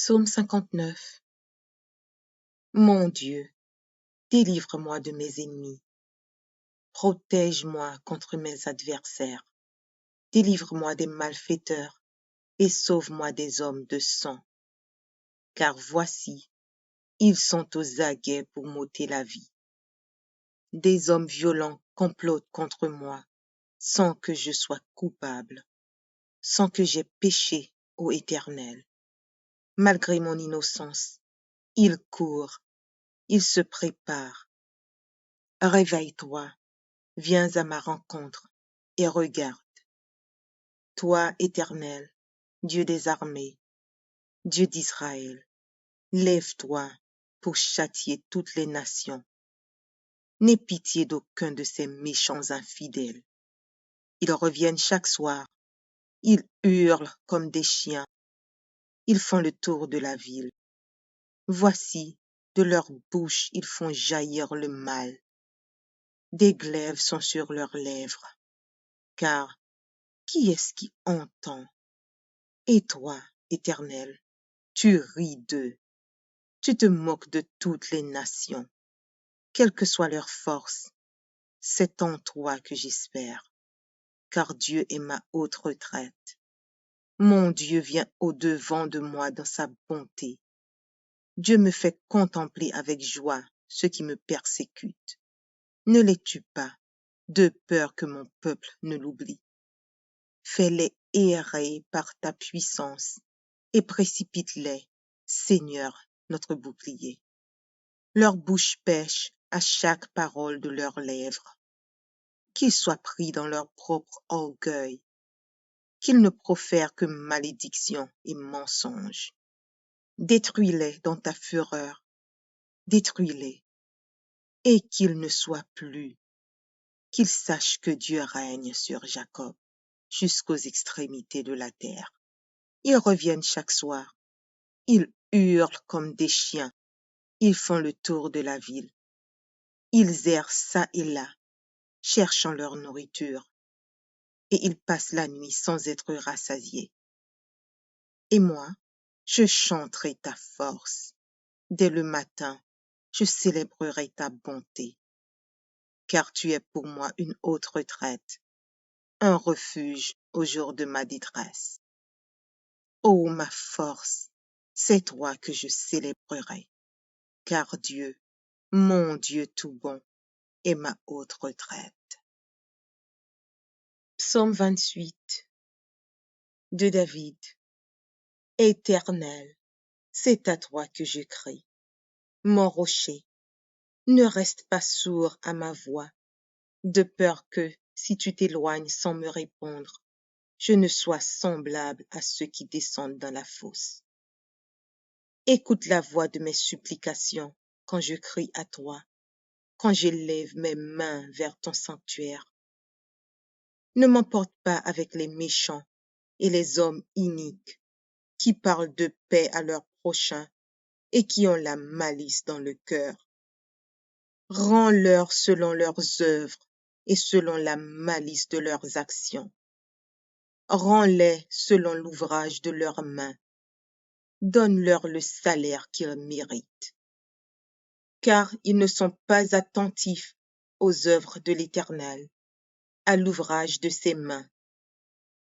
Psaume 59. Mon Dieu, délivre-moi de mes ennemis. Protège-moi contre mes adversaires. Délivre-moi des malfaiteurs et sauve-moi des hommes de sang. Car voici, ils sont aux aguets pour m'ôter la vie. Des hommes violents complotent contre moi sans que je sois coupable, sans que j'aie péché, ô Éternel. Malgré mon innocence, ils courent, ils se préparent. Réveille-toi, viens à ma rencontre et regarde. Toi, Éternel, Dieu des armées, Dieu d'Israël, lève-toi pour châtier toutes les nations. N'aie pitié d'aucun de ces méchants infidèles. Ils reviennent chaque soir, ils hurlent comme des chiens, ils font le tour de la ville. Voici, de leur bouche ils font jaillir le mal. Des glaives sont sur leurs lèvres, car qui est-ce qui entend? Et toi, Éternel, tu ris d'eux, tu te moques de toutes les nations. Quelle que soit leur force, c'est en toi que j'espère, car Dieu est ma haute retraite. Mon Dieu vient au-devant de moi dans sa bonté. Dieu me fait contempler avec joie ceux qui me persécutent. Ne les tue pas, de peur que mon peuple ne l'oublie. Fais-les errer par ta puissance et précipite-les, Seigneur, notre bouclier. Leur bouche pêche à chaque parole de leurs lèvres. Qu'ils soient pris dans leur propre orgueil, qu'ils ne profèrent que malédiction et mensonges. Détruis-les dans ta fureur, détruis-les, et qu'ils ne soient plus, qu'ils sachent que Dieu règne sur Jacob jusqu'aux extrémités de la terre. Ils reviennent chaque soir, ils hurlent comme des chiens, ils font le tour de la ville. Ils errent çà et là, cherchant leur nourriture, et ils passent la nuit sans être rassasiés. Et moi, je chanterai ta force. Dès le matin, je célébrerai ta bonté, car tu es pour moi une haute retraite, un refuge au jour de ma détresse. Ô ma force, c'est toi que je célébrerai, car Dieu, mon Dieu tout bon, est ma haute retraite. Psaume 28 de David. Éternel, c'est à toi que je crie. Mon rocher, ne reste pas sourd à ma voix, de peur que, si tu t'éloignes sans me répondre, je ne sois semblable à ceux qui descendent dans la fosse. Écoute la voix de mes supplications quand je crie à toi, quand j'élève mes mains vers ton sanctuaire. Ne m'emporte pas avec les méchants et les hommes iniques qui parlent de paix à leurs prochains et qui ont la malice dans le cœur. Rends-leur selon leurs œuvres et selon la malice de leurs actions. Rends-les selon l'ouvrage de leurs mains. Donne-leur le salaire qu'ils méritent. Car ils ne sont pas attentifs aux œuvres de l'Éternel, à l'ouvrage de ses mains.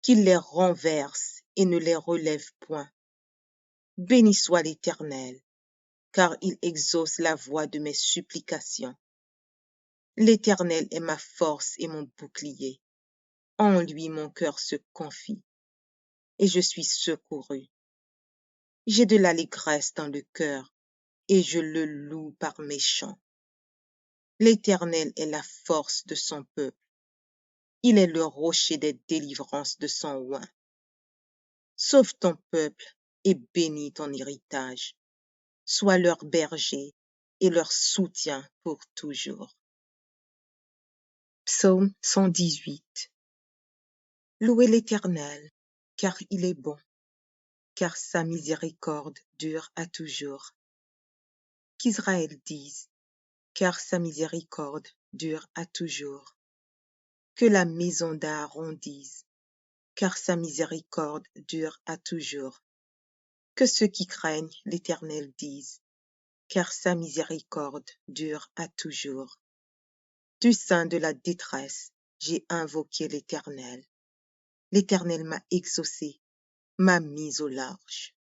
Qu'il les renverse et ne les relève point. Béni soit l'Éternel, car il exauce la voix de mes supplications. L'Éternel est ma force et mon bouclier. En lui mon cœur se confie, et je suis secouru. J'ai de l'allégresse dans le cœur, et je le loue par mes chants. L'Éternel est la force de son peuple. Il est le rocher des délivrances de son oint. Sauve ton peuple et bénis ton héritage. Sois leur berger et leur soutien pour toujours. Psaume 118. Louez l'Éternel, car il est bon, car sa miséricorde dure à toujours. Qu'Israël dise, car sa miséricorde dure à toujours. Que la maison d'Aaron dise, car sa miséricorde dure à toujours. Que ceux qui craignent l'Éternel disent, car sa miséricorde dure à toujours. Du sein de la détresse, j'ai invoqué l'Éternel. L'Éternel m'a exaucé, m'a mis au large.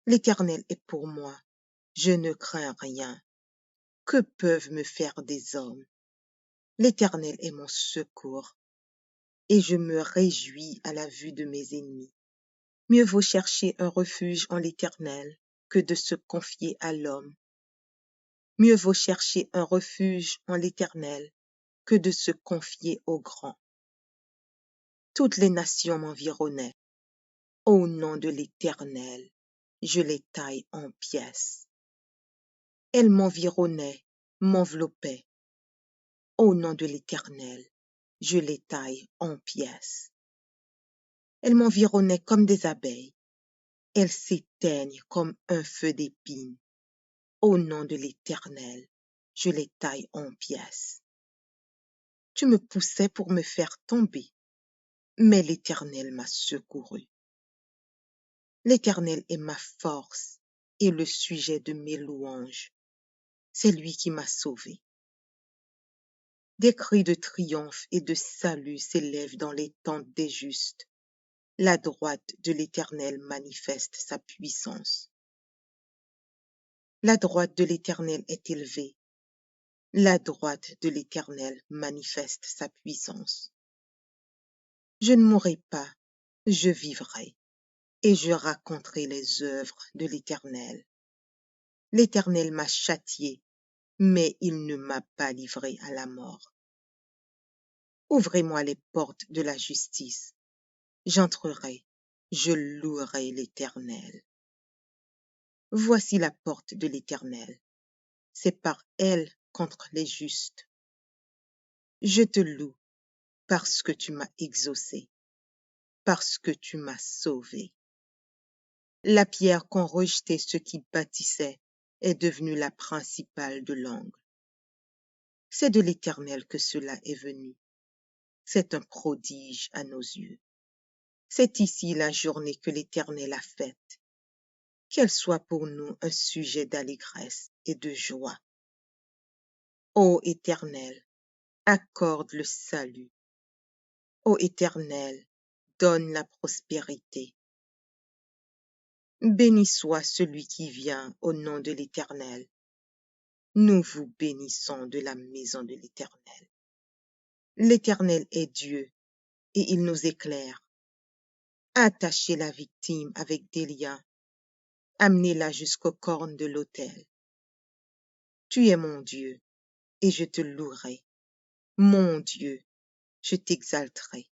L'Éternel est pour moi, je ne crains rien. Que peuvent me faire des hommes? L'Éternel est mon secours, et je me réjouis à la vue de mes ennemis. Mieux vaut chercher un refuge en l'Éternel que de se confier à l'homme. Mieux vaut chercher un refuge en l'Éternel que de se confier au grand. Toutes les nations m'environnaient. Au nom de l'Éternel, je les taille en pièces. Elles m'environnaient, m'enveloppaient. Au nom de l'Éternel, je les taille en pièces. Elles m'environnaient comme des abeilles. Elles s'éteignent comme un feu d'épines. Au nom de l'Éternel, je les taille en pièces. Tu me poussais pour me faire tomber, mais l'Éternel m'a secouru. L'Éternel est ma force et le sujet de mes louanges. C'est lui qui m'a sauvé. Des cris de triomphe et de salut s'élèvent dans les tentes des justes. La droite de l'Éternel manifeste sa puissance. La droite de l'Éternel est élevée. La droite de l'Éternel manifeste sa puissance. Je ne mourrai pas, je vivrai, et je raconterai les œuvres de l'Éternel. L'Éternel m'a châtié, mais il ne m'a pas livré à la mort. Ouvrez-moi les portes de la justice. J'entrerai, je louerai l'Éternel. Voici la porte de l'Éternel. C'est par elle contre les justes. Je te loue parce que tu m'as exaucé, parce que tu m'as sauvé. La pierre qu'ont rejetée ceux qui bâtissaient est devenue la principale de l'angle. C'est de l'Éternel que cela est venu. C'est un prodige à nos yeux. C'est ici la journée que l'Éternel a faite. Qu'elle soit pour nous un sujet d'allégresse et de joie. Ô Éternel, accorde le salut. Ô Éternel, donne la prospérité. Béni soit celui qui vient au nom de l'Éternel. Nous vous bénissons de la maison de l'Éternel. L'Éternel est Dieu, et il nous éclaire. Attachez la victime avec des liens, amenez-la jusqu'aux cornes de l'autel. Tu es mon Dieu, et je te louerai. Mon Dieu, je t'exalterai.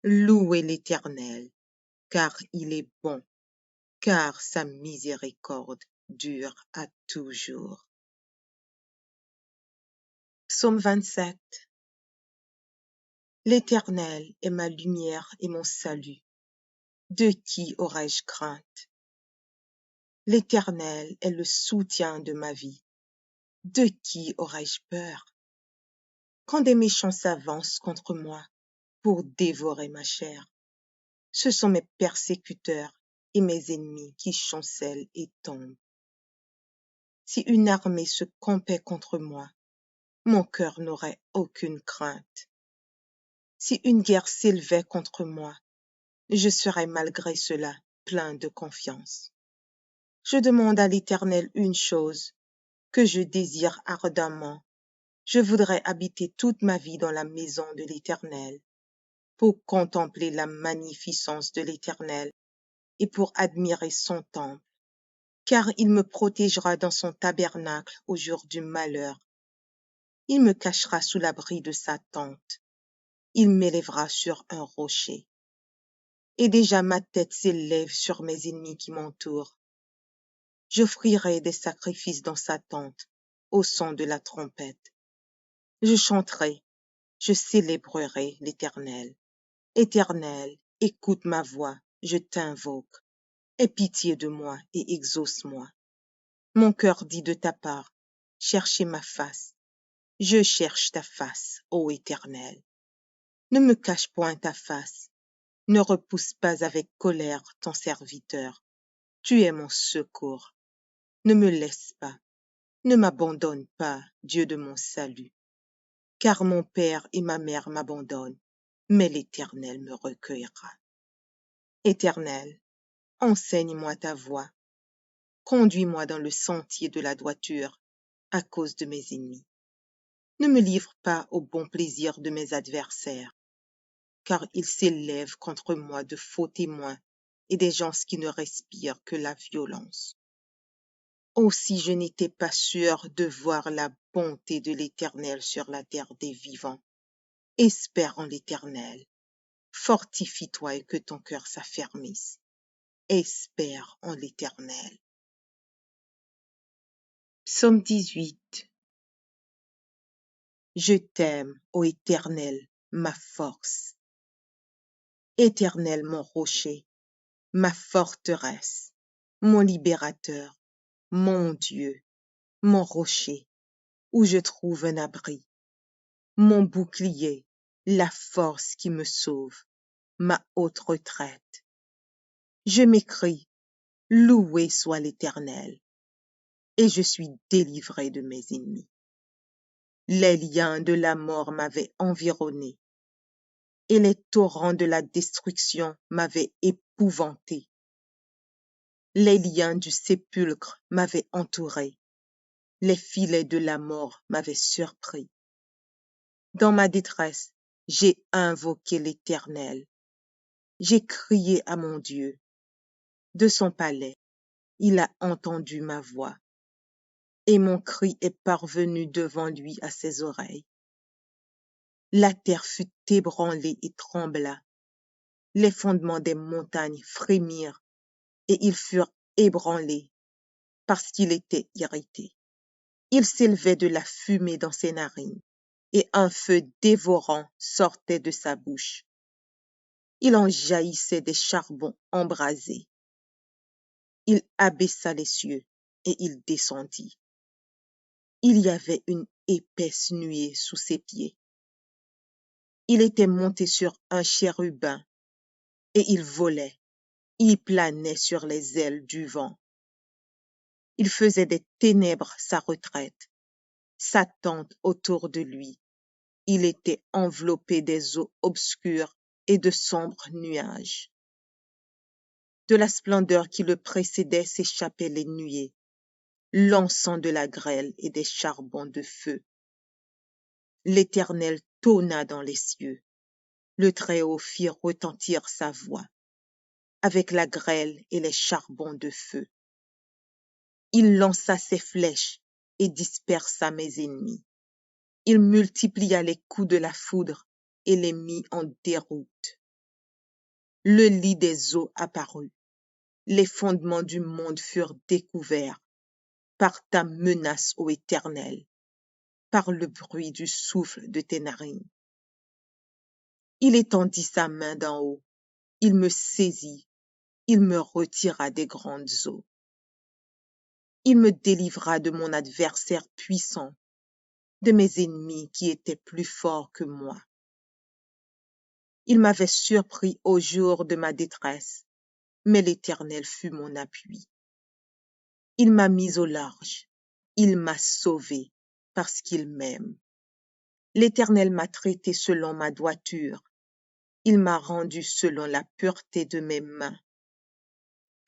Louez l'Éternel, car il est bon, car sa miséricorde dure à toujours. Psaume 27. L'Éternel est ma lumière et mon salut. De qui aurais-je crainte? L'Éternel est le soutien de ma vie. De qui aurais-je peur? Quand des méchants s'avancent contre moi pour dévorer ma chair, ce sont mes persécuteurs et mes ennemis qui chancellent et tombent. Si une armée se campait contre moi, mon cœur n'aurait aucune crainte. Si une guerre s'élevait contre moi, je serais malgré cela plein de confiance. Je demande à l'Éternel une chose, que je désire ardemment. Je voudrais habiter toute ma vie dans la maison de l'Éternel, pour contempler la magnificence de l'Éternel et pour admirer son temple, car il me protégera dans son tabernacle au jour du malheur. Il me cachera sous l'abri de sa tente. Il m'élèvera sur un rocher. Et déjà ma tête s'élève sur mes ennemis qui m'entourent. J'offrirai des sacrifices dans sa tente, au son de la trompette. Je chanterai, je célébrerai l'Éternel. Éternel, écoute ma voix, je t'invoque. Aie pitié de moi et exauce-moi. Mon cœur dit de ta part, cherchez ma face. Je cherche ta face, ô Éternel. Ne me cache point ta face, ne repousse pas avec colère ton serviteur. Tu es mon secours. Ne me laisse pas, ne m'abandonne pas, Dieu de mon salut. Car mon père et ma mère m'abandonnent, mais l'Éternel me recueillera. Éternel, enseigne-moi ta voie. Conduis-moi dans le sentier de la droiture à cause de mes ennemis. Ne me livre pas au bon plaisir de mes adversaires, car ils s'élèvent contre moi de faux témoins et des gens qui ne respirent que la violence. Oh, si je n'étais pas sûr de voir la bonté de l'Éternel sur la terre des vivants, espère en l'Éternel. Fortifie-toi et que ton cœur s'affermisse. Espère en l'Éternel. Psaume 18. Je t'aime, ô Éternel, ma force. Éternel, mon rocher, ma forteresse, mon libérateur, mon Dieu, mon rocher, où je trouve un abri, mon bouclier, la force qui me sauve, ma haute retraite. Je m'écrie, loué soit l'Éternel, et je suis délivré de mes ennemis. Les liens de la mort m'avaient environné, et les torrents de la destruction m'avaient épouvanté. Les liens du sépulcre m'avaient entouré, les filets de la mort m'avaient surpris. Dans ma détresse, j'ai invoqué l'Éternel. J'ai crié à mon Dieu. De son palais, il a entendu ma voix, et mon cri est parvenu devant lui à ses oreilles. La terre fut ébranlée et trembla. Les fondements des montagnes frémirent, et ils furent ébranlés, parce qu'il était irrité. Il s'élevait de la fumée dans ses narines, et un feu dévorant sortait de sa bouche. Il en jaillissait des charbons embrasés. Il abaissa les cieux, et il descendit. Il y avait une épaisse nuée sous ses pieds. Il était monté sur un chérubin, et il volait. Il planait sur les ailes du vent. Il faisait des ténèbres sa retraite, sa tente autour de lui. Il était enveloppé des eaux obscures et de sombres nuages. De la splendeur qui le précédait s'échappaient les nuées, lançant de la grêle et des charbons de feu. L'Éternel tonna dans les cieux. Le Très-Haut fit retentir sa voix, avec la grêle et les charbons de feu. Il lança ses flèches et dispersa mes ennemis. Il multiplia les coups de la foudre et les mit en déroute. Le lit des eaux apparut. Les fondements du monde furent découverts par ta menace, ô Éternel, par le bruit du souffle de tes narines. Il étendit sa main d'en haut, il me saisit, il me retira des grandes eaux. Il me délivra de mon adversaire puissant, de mes ennemis qui étaient plus forts que moi. Il m'avait surpris au jour de ma détresse, mais l'Éternel fut mon appui. Il m'a mis au large, il m'a sauvé parce qu'il m'aime. L'Éternel m'a traité selon ma droiture, il m'a rendu selon la pureté de mes mains,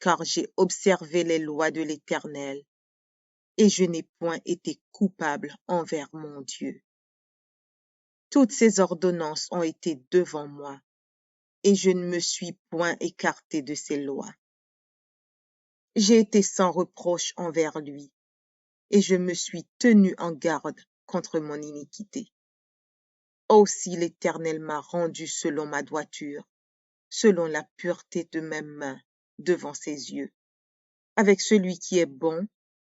car j'ai observé les lois de l'Éternel, et je n'ai point été coupable envers mon Dieu. Toutes ses ordonnances ont été devant moi, et je ne me suis point écarté de ses lois. J'ai été sans reproche envers lui, et je me suis tenu en garde contre mon iniquité. Aussi l'Éternel m'a rendu selon ma droiture, selon la pureté de mes mains devant ses yeux. Avec celui qui est bon,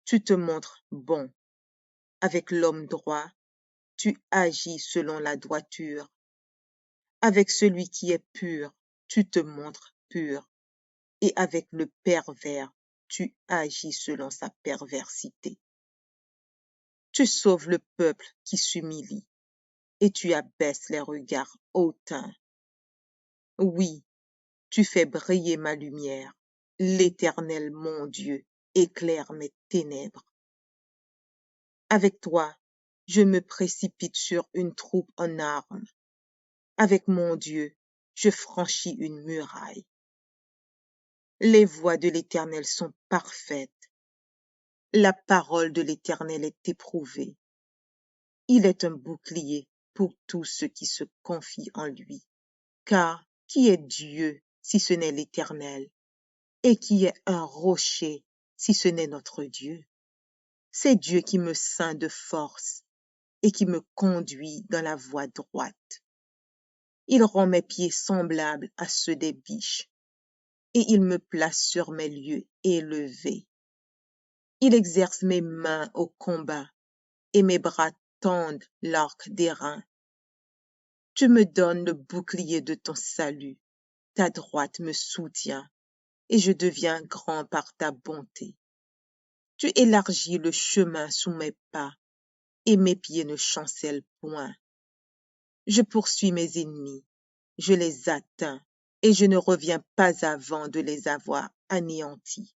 tu te montres bon. Avec l'homme droit, tu agis selon la droiture. Avec celui qui est pur, tu te montres pur. Et avec le pervers, tu agis selon sa perversité. Tu sauves le peuple qui s'humilie, et tu abaisses les regards hautains. Oui, tu fais briller ma lumière, L'Éternel, mon Dieu, éclaire mes ténèbres. Avec toi, je me précipite sur une troupe en armes. Avec mon Dieu, je franchis une muraille. Les voies de l'Éternel sont parfaites. La parole de l'Éternel est éprouvée. Il est un bouclier pour tous ceux qui se confient en lui. Car qui est Dieu si ce n'est l'Éternel? Et qui est un rocher si ce n'est notre Dieu? C'est Dieu qui me ceint de force et qui me conduit dans la voie droite. Il rend mes pieds semblables à ceux des biches, et il me place sur mes lieux élevés. Il exerce mes mains au combat, et mes bras tendent l'arc d'airain. Tu me donnes le bouclier de ton salut, ta droite me soutient, et je deviens grand par ta bonté. Tu élargis le chemin sous mes pas, et mes pieds ne chancellent point. Je poursuis mes ennemis, je les atteins, et je ne reviens pas avant de les avoir anéantis.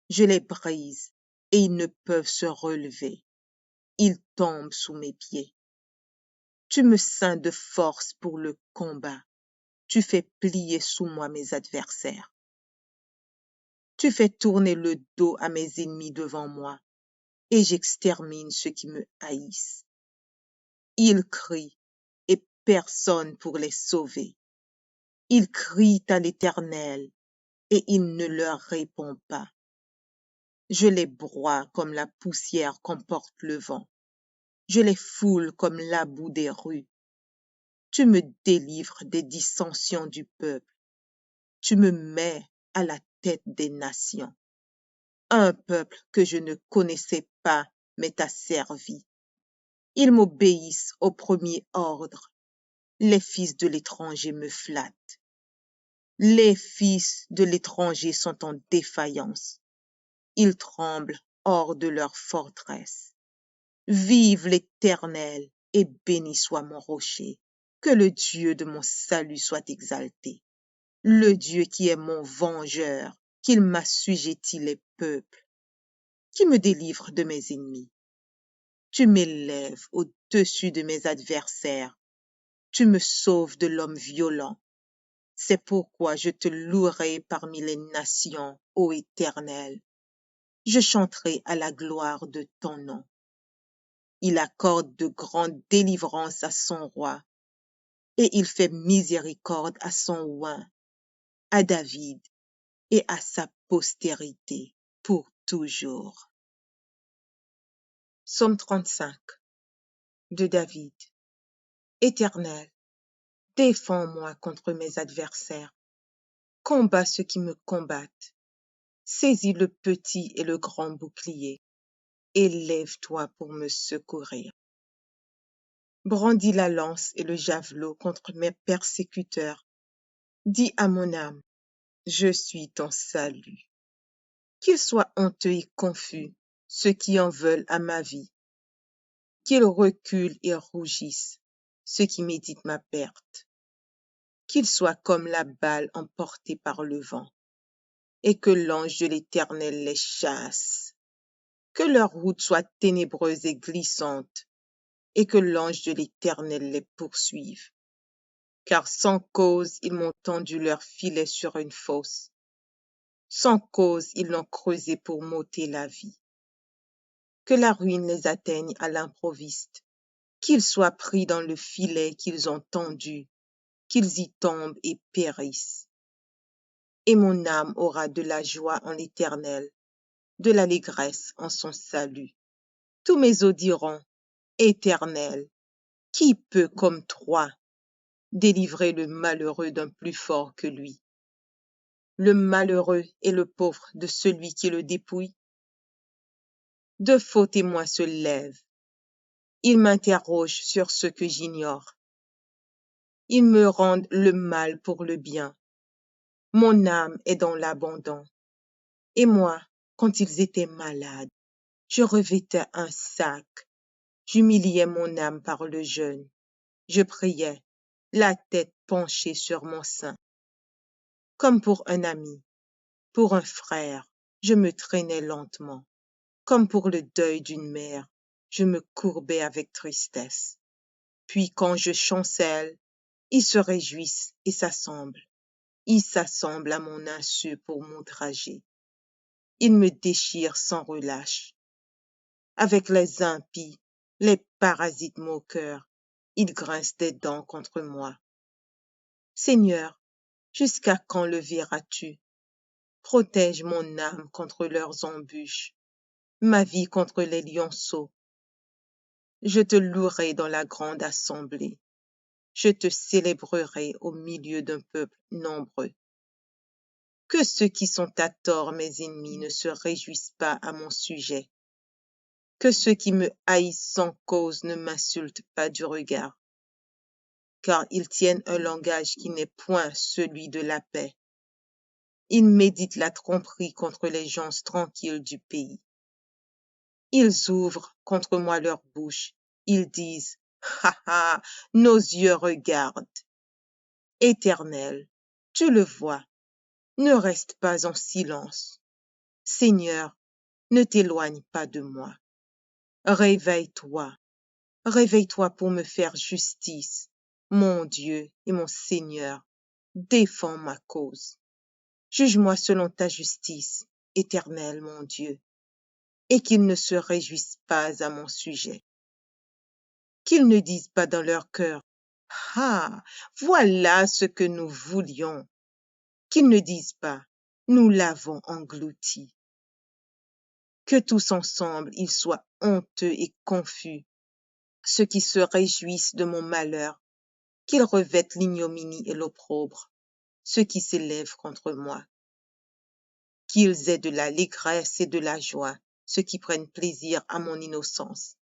Je les brise, et ils ne peuvent se relever. Ils tombent sous mes pieds. Tu me ceins de force pour le combat. Tu fais plier sous moi mes adversaires. Tu fais tourner le dos à mes ennemis devant moi, et j'extermine ceux qui me haïssent. Ils crient, et personne pour les sauver. Ils crient à l'Éternel, et il ne leur répond pas. Je les broie comme la poussière qu'emporte le vent. Je les foule comme la boue des rues. Tu me délivres des dissensions du peuple. Tu me mets à la tête des nations. Un peuple que je ne connaissais pas m'est asservi. Ils m'obéissent au premier ordre. Les fils de l'étranger me flattent. Les fils de l'étranger sont en défaillance. Ils tremblent hors de leur forteresse. Vive l'Éternel et béni soit mon rocher. Que le Dieu de mon salut soit exalté. Le Dieu qui est mon vengeur, qu'il m'assujettit les peuples, qui me délivre de mes ennemis. Tu m'élèves au-dessus de mes adversaires. Tu me sauves de l'homme violent. C'est pourquoi je te louerai parmi les nations, ô Éternel. Je chanterai à la gloire de ton nom. Il accorde de grandes délivrances à son roi, et il fait miséricorde à son oint, à David et à sa postérité pour toujours. Psaume 35 de David. Éternel, défends-moi contre mes adversaires. Combats ceux qui me combattent. Saisis le petit et le grand bouclier. Élève-toi pour me secourir. Brandis la lance et le javelot contre mes persécuteurs. Dis à mon âme, je suis ton salut. Qu'ils soient honteux et confus, ceux qui en veulent à ma vie. Qu'ils reculent et rougissent, ceux qui méditent ma perte. Qu'ils soient comme la balle emportée par le vent, et que l'ange de l'Éternel les chasse. Que leur route soit ténébreuse et glissante, et que l'ange de l'Éternel les poursuive. Car sans cause ils m'ont tendu leur filet sur une fosse. Sans cause ils l'ont creusé pour m'ôter la vie. Que la ruine les atteigne à l'improviste, qu'ils soient pris dans le filet qu'ils ont tendu, qu'ils y tombent et périssent. Et mon âme aura de la joie en l'Éternel, de l'allégresse en son salut. Tous mes os diront, Éternel, qui peut comme toi délivrer le malheureux d'un plus fort que lui? Le malheureux et le pauvre de celui qui le dépouille? De faux témoins se lèvent. Ils m'interrogent sur ce que j'ignore. Ils me rendent le mal pour le bien. Mon âme est dans l'abandon. Et moi, quand ils étaient malades, je revêtais un sac. J'humiliais mon âme par le jeûne. Je priais, la tête penchée sur mon sein. Comme pour un ami, Pour un frère, je me traînais lentement. Comme pour le deuil d'une mère, je me courbais avec tristesse. Puis quand je chancelle, ils se réjouissent et s'assemblent. Ils s'assemblent à mon insu pour m'outrager. Ils me déchirent sans relâche. Avec les impies, les parasites moqueurs, ils grincent des dents contre moi. Seigneur, jusqu'à quand le verras-tu? Protège mon âme contre leurs embûches, ma vie contre les lionceaux. Je te louerai dans la grande assemblée. Je te célébrerai au milieu d'un peuple nombreux. Que ceux qui sont à tort mes ennemis ne se réjouissent pas à mon sujet. Que ceux qui me haïssent sans cause ne m'insultent pas du regard. Car ils tiennent un langage qui n'est point celui de la paix. Ils méditent la tromperie contre les gens tranquilles du pays. Ils ouvrent contre moi leur bouche. Ils disent, ha ha, nos yeux regardent. Éternel, tu le vois, ne reste pas en silence. Seigneur, ne t'éloigne pas de moi. Réveille-toi, réveille-toi pour me faire justice. Mon Dieu et mon Seigneur, défends ma cause. Juge-moi selon ta justice, Éternel mon Dieu, et qu'ils ne se réjouissent pas à mon sujet. Qu'ils ne disent pas dans leur cœur, ah, voilà ce que nous voulions. Qu'ils ne disent pas, nous l'avons englouti. Que tous ensemble ils soient honteux et confus, ceux qui se réjouissent de mon malheur, qu'ils revêtent l'ignominie et l'opprobre, ceux qui s'élèvent contre moi. Qu'ils aient de l'allégresse et de la joie, ceux qui prennent plaisir à mon innocence,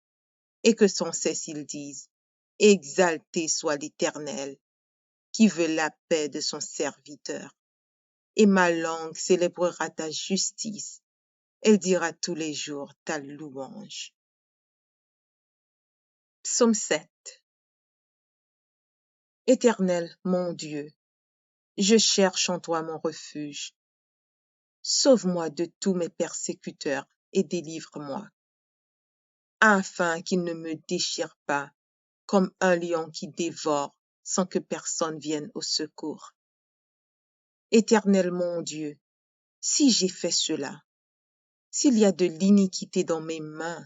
et que sans cesse ils disent, exalté soit l'Éternel, qui veut la paix de son serviteur. Et ma langue célébrera ta justice, elle dira tous les jours ta louange. Psaume 7. Éternel, mon Dieu, je cherche en toi mon refuge. Sauve-moi de tous mes persécuteurs et délivre-moi, afin qu'ils ne me déchirent pas comme un lion qui dévore sans que personne vienne au secours. Éternel mon Dieu, si j'ai fait cela, s'il y a de l'iniquité dans mes mains,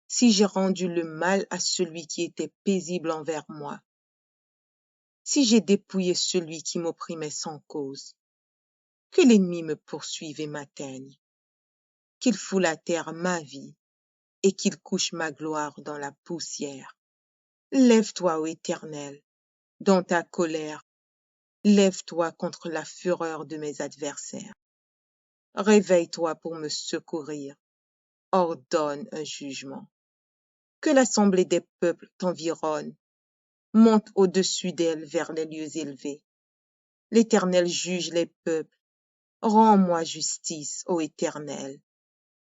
si j'ai rendu le mal à celui qui était paisible envers moi, si j'ai dépouillé celui qui m'opprimait sans cause, que l'ennemi me poursuive et m'atteigne, qu'il foule à terre ma vie et qu'il couche ma gloire dans la poussière. Lève-toi, ô Éternel, dans ta colère, lève-toi contre la fureur de mes adversaires. Réveille-toi pour me secourir, ordonne un jugement. Que l'assemblée des peuples t'environne, monte au-dessus d'elle vers les lieux élevés. L'Éternel juge les peuples. Rends-moi justice, ô Éternel,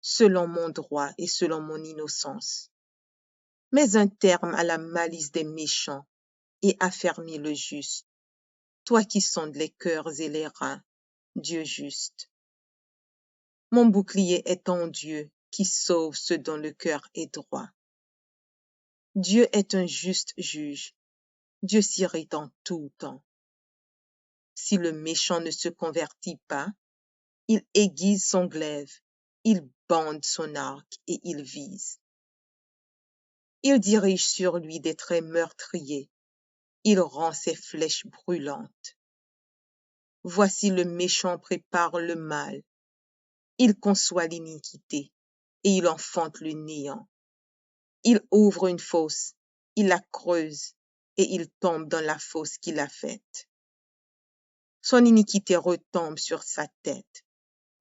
selon mon droit et selon mon innocence. Mets un terme à la malice des méchants et affermis le juste. Toi qui sondes les cœurs et les reins, Dieu juste. Mon bouclier est ton Dieu qui sauve ceux dont le cœur est droit. Dieu est un juste juge. Dieu s'irrite en tout temps. Si le méchant ne se convertit pas, il aiguise son glaive, il bande son arc et il vise. Il dirige sur lui des traits meurtriers, il rend ses flèches brûlantes. Voici le méchant prépare le mal, il conçoit l'iniquité et il enfante le néant. Il ouvre une fosse, il la creuse et il tombe dans la fosse qu'il a faite. Son iniquité retombe sur sa tête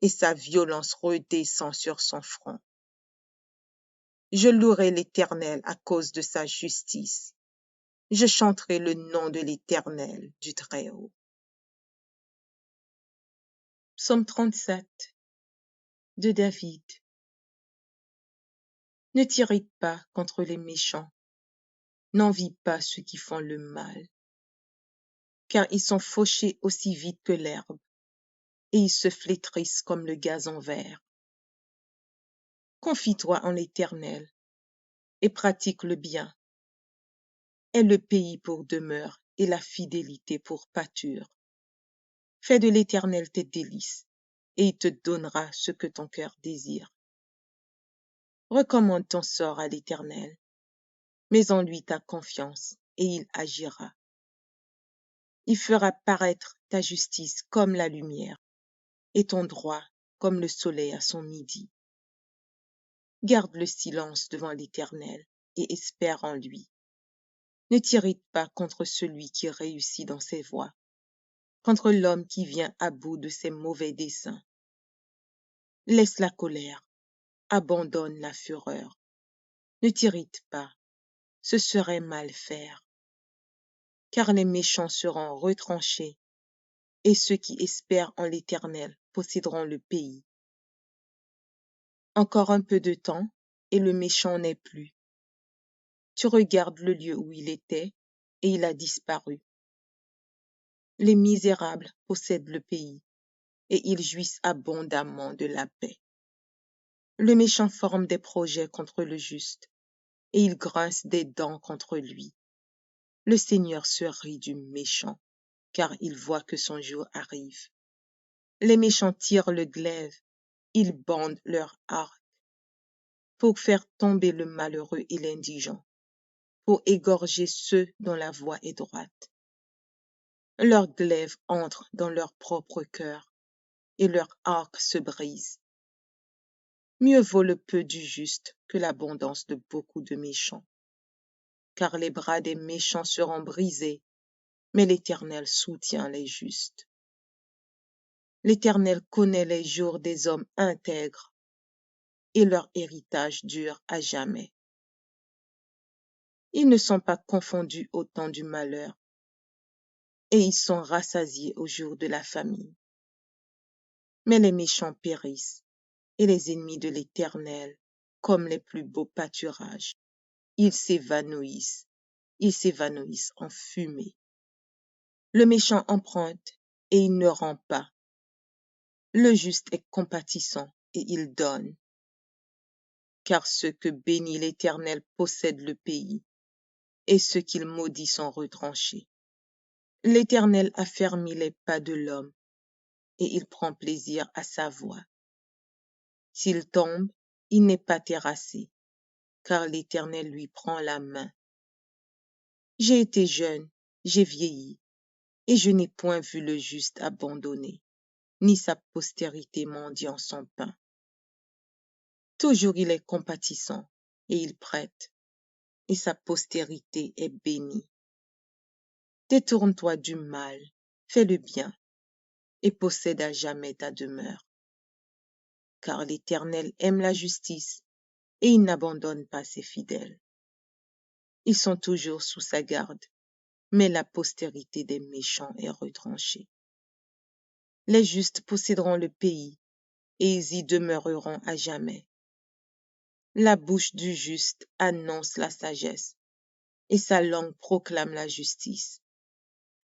et sa violence redescend sur son front. Je louerai l'Éternel à cause de sa justice. Je chanterai le nom de l'Éternel du Très-Haut. Psaume 37 de David. Ne t'irrite pas contre les méchants, n'envie pas ceux qui font le mal, car ils sont fauchés aussi vite que l'herbe. et ils se flétrissent comme le gazon vert. Confie-toi en l'Éternel et pratique le bien. Aie le pays pour demeure et la fidélité pour pâture. Fais de l'Éternel tes délices, et il te donnera ce que ton cœur désire. Recommande ton sort à l'Éternel, mets en lui ta confiance, et il agira. Il fera paraître ta justice comme la lumière, et ton droit comme le soleil à son midi. Garde le silence devant l'Éternel, et espère en lui. Ne t'irrite pas contre celui qui réussit dans ses voies, contre l'homme qui vient à bout de ses mauvais desseins. Laisse la colère, abandonne la fureur. Ne t'irrite pas, ce serait mal faire. Car les méchants seront retranchés, et ceux qui espèrent en l'Éternel posséderont le pays. Encore un peu de temps, et le méchant n'est plus. Tu regardes le lieu où il était, et il a disparu. Les misérables possèdent le pays, et ils jouissent abondamment de la paix. Le méchant forme des projets contre le juste, et il grince des dents contre lui. Le Seigneur se rit du méchant, car il voit que son jour arrive. Les méchants tirent le glaive, ils bandent leur arc, pour faire tomber le malheureux et l'indigent, pour égorger ceux dont la voie est droite. Leur glaive entre dans leur propre cœur, et leur arc se brise. Mieux vaut le peu du juste que l'abondance de beaucoup de méchants. Car les bras des méchants seront brisés, mais l'Éternel soutient les justes. L'Éternel connaît les jours des hommes intègres, et leur héritage dure à jamais. Ils ne sont pas confondus au temps du malheur, et ils sont rassasiés au jour de la famine. Mais les méchants périssent, et les ennemis de l'Éternel, comme les plus beaux pâturages. Ils s'évanouissent en fumée. Le méchant emprunte, et il ne rend pas. Le juste est compatissant, et il donne. Car ceux que bénit l'Éternel possèdent le pays, et ceux qu'il maudit sont retranchés. L'Éternel affermit les pas de l'homme, et il prend plaisir à sa voix. S'il tombe, il n'est pas terrassé, car l'Éternel lui prend la main. J'ai été jeune, j'ai vieilli, et je n'ai point vu le juste abandonné, ni sa postérité mendiant son pain. Toujours il est compatissant, et il prête, et sa postérité est bénie. Détourne-toi du mal, fais le bien, et possède à jamais ta demeure. Car l'Éternel aime la justice, et il n'abandonne pas ses fidèles. Ils sont toujours sous sa garde, mais la postérité des méchants est retranchée. Les justes posséderont le pays, et ils y demeureront à jamais. La bouche du juste annonce la sagesse, et sa langue proclame la justice.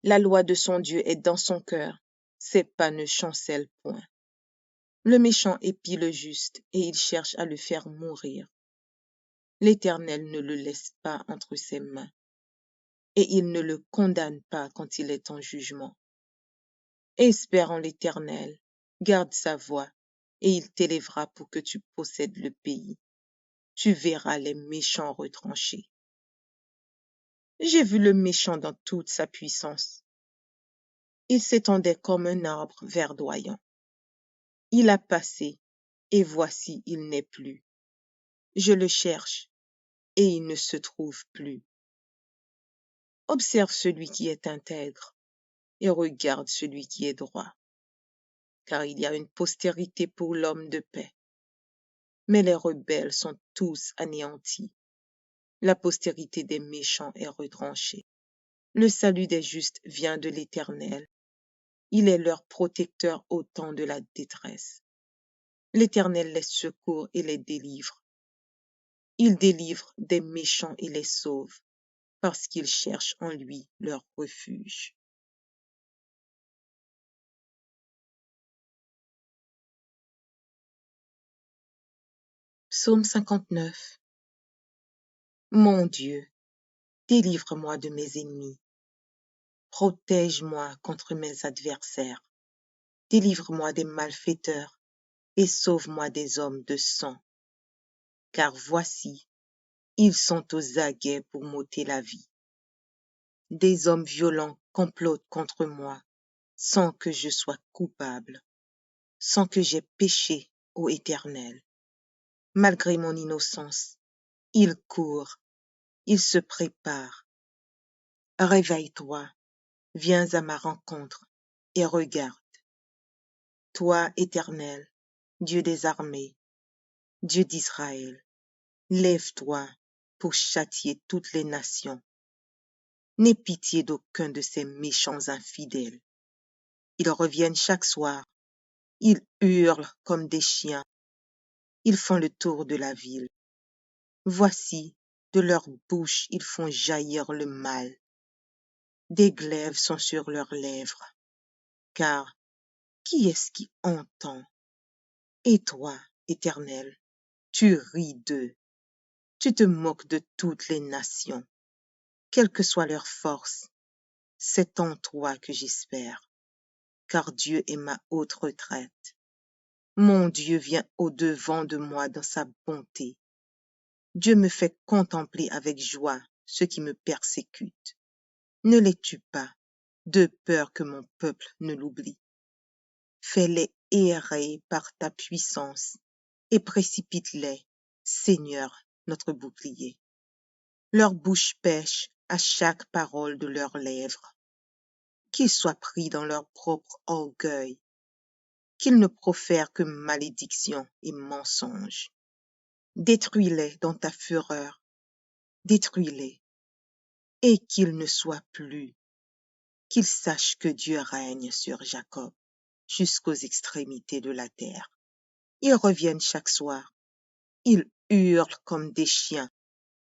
La loi de son Dieu est dans son cœur, ses pas ne chancellent point. Le méchant épie le juste, et il cherche à le faire mourir. L'Éternel ne le laisse pas entre ses mains, et il ne le condamne pas quand il est en jugement. Espère en l'Éternel, garde sa voie, et il t'élèvera pour que tu possèdes le pays. Tu verras les méchants retranchés. J'ai vu le méchant dans toute sa puissance. Il s'étendait comme un arbre verdoyant. Il a passé, et voici il n'est plus. Je le cherche, et il ne se trouve plus. Observe celui qui est intègre, et regarde celui qui est droit. Car il y a une postérité pour l'homme de paix. Mais les rebelles sont tous anéantis. La postérité des méchants est retranchée. Le salut des justes vient de l'Éternel. Il est leur protecteur au temps de la détresse. L'Éternel les secourt et les délivre. Il délivre des méchants et les sauve, parce qu'ils cherchent en lui leur refuge. Psaume 59. Mon Dieu, délivre-moi de mes ennemis. Protège-moi contre mes adversaires. Délivre-moi des malfaiteurs et sauve-moi des hommes de sang. Car voici, ils sont aux aguets pour m'ôter la vie. Des hommes violents complotent contre moi sans que je sois coupable, sans que j'aie péché, ô Éternel. Malgré mon innocence, ils courent, ils se préparent. Réveille-toi, viens à ma rencontre et regarde. Toi, Éternel, Dieu des armées, Dieu d'Israël, lève-toi pour châtier toutes les nations. N'aie pitié d'aucun de ces méchants infidèles. Ils reviennent chaque soir, ils hurlent comme des chiens, ils font le tour de la ville. Voici, de leur bouche ils font jaillir le mal. Des glaives sont sur leurs lèvres, car qui est-ce qui entend? Et toi, Éternel, tu ris d'eux, tu te moques de toutes les nations. Quelle que soit leur force, c'est en toi que j'espère, car Dieu est ma haute retraite. Mon Dieu vient au-devant de moi dans sa bonté. Dieu me fait contempler avec joie ceux qui me persécutent. Ne les tue pas, de peur que mon peuple ne l'oublie. Fais-les errer par ta puissance et précipite-les, Seigneur, notre bouclier. Leur bouche pêche à chaque parole de leurs lèvres. Qu'ils soient pris dans leur propre orgueil, qu'ils ne profèrent que malédiction et mensonges. Détruis-les dans ta fureur, détruis-les, et qu'ils ne soient plus, qu'ils sachent que Dieu règne sur Jacob jusqu'aux extrémités de la terre. Ils reviennent chaque soir, ils hurlent comme des chiens,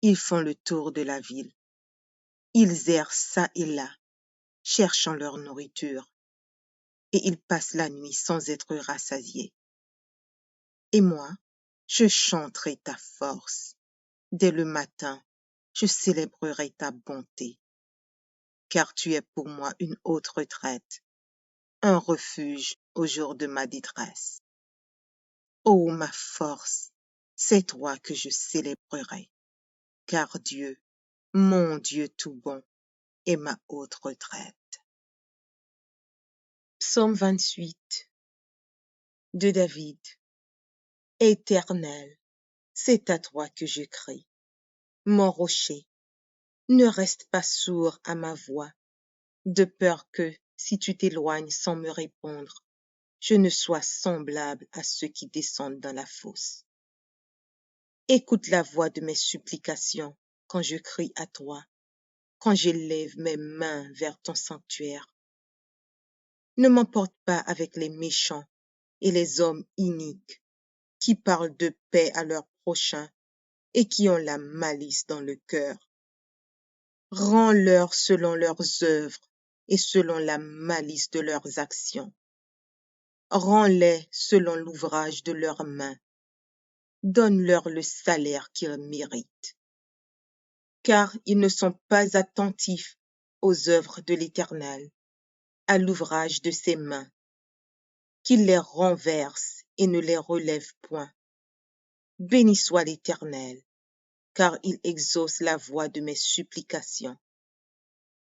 ils font le tour de la ville, ils errent çà et là, cherchant leur nourriture, et ils passent la nuit sans être rassasiés. Et moi, je chanterai ta force. Dès le matin, je célébrerai ta bonté, car tu es pour moi une haute retraite, un refuge au jour de ma détresse. Ô ma force, c'est toi que je célébrerai, car Dieu, mon Dieu tout bon, est ma haute retraite. Psaume 28 de David. Éternel, c'est à toi que je crie. Mon rocher, ne reste pas sourd à ma voix, de peur que, si tu t'éloignes sans me répondre, je ne sois semblable à ceux qui descendent dans la fosse. Écoute la voix de mes supplications quand je crie à toi, quand j'élève mes mains vers ton sanctuaire. Ne m'emporte pas avec les méchants et les hommes iniques qui parlent de paix à leurs prochains et qui ont la malice dans le cœur. Rends-leur selon leurs œuvres et selon la malice de leurs actions. Rends-les selon l'ouvrage de leurs mains. Donne-leur le salaire qu'ils méritent. Car ils ne sont pas attentifs aux œuvres de l'Éternel, à l'ouvrage de ses mains, qu'il les renverse et ne les relève point. Béni soit l'Éternel, car il exauce la voix de mes supplications.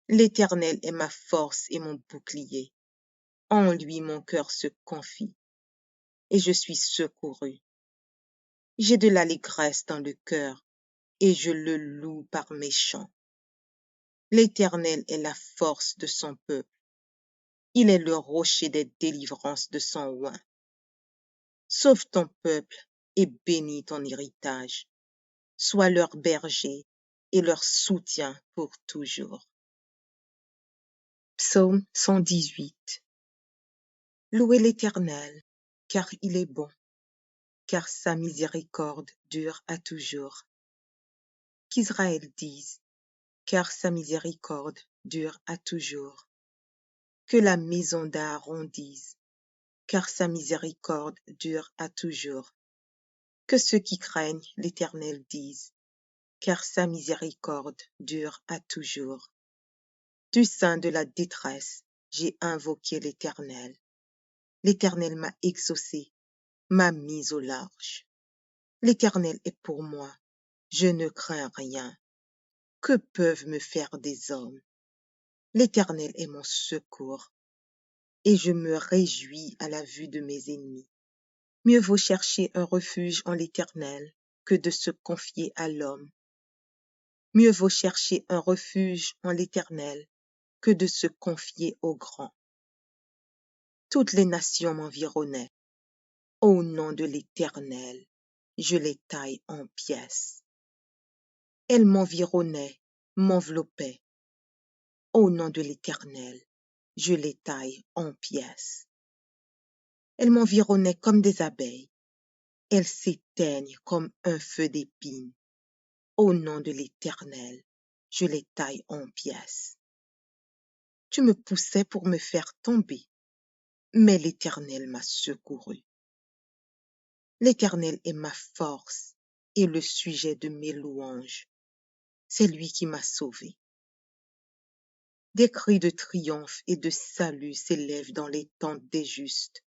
L'Éternel est ma force et mon bouclier. En lui mon cœur se confie, et je suis secouru. J'ai de l'allégresse dans le cœur, et je le loue par mes chants. L'Éternel est la force de son peuple. Il est le rocher des délivrances de son oint. Sauve ton peuple et bénis ton héritage. Sois leur berger et leur soutien pour toujours. Psaume 118. Louez l'Éternel, car il est bon, car sa miséricorde dure à toujours. Qu'Israël dise, car sa miséricorde dure à toujours. Que la maison d'Aaron dise, car sa miséricorde dure à toujours. Que ceux qui craignent l'Éternel disent, car sa miséricorde dure à toujours. Du sein de la détresse, j'ai invoqué l'Éternel. L'Éternel m'a exaucé, m'a mis au large. L'Éternel est pour moi, je ne crains rien. Que peuvent me faire des hommes? L'Éternel est mon secours, et je me réjouis à la vue de mes ennemis. Mieux vaut chercher un refuge en l'Éternel que de se confier à l'homme. Mieux vaut chercher un refuge en l'Éternel que de se confier au grand. Toutes les nations m'environnaient. Au nom de l'Éternel, je les taille en pièces. Elles m'environnaient, m'enveloppaient. Au nom de l'Éternel, je les taille en pièces. Elles m'environnaient comme des abeilles. Elles s'éteignent comme un feu d'épines. Au nom de l'Éternel, je les taille en pièces. Tu me poussais pour me faire tomber, mais l'Éternel m'a secouru. L'Éternel est ma force et le sujet de mes louanges. C'est lui qui m'a sauvé. Des cris de triomphe et de salut s'élèvent dans les tentes des justes.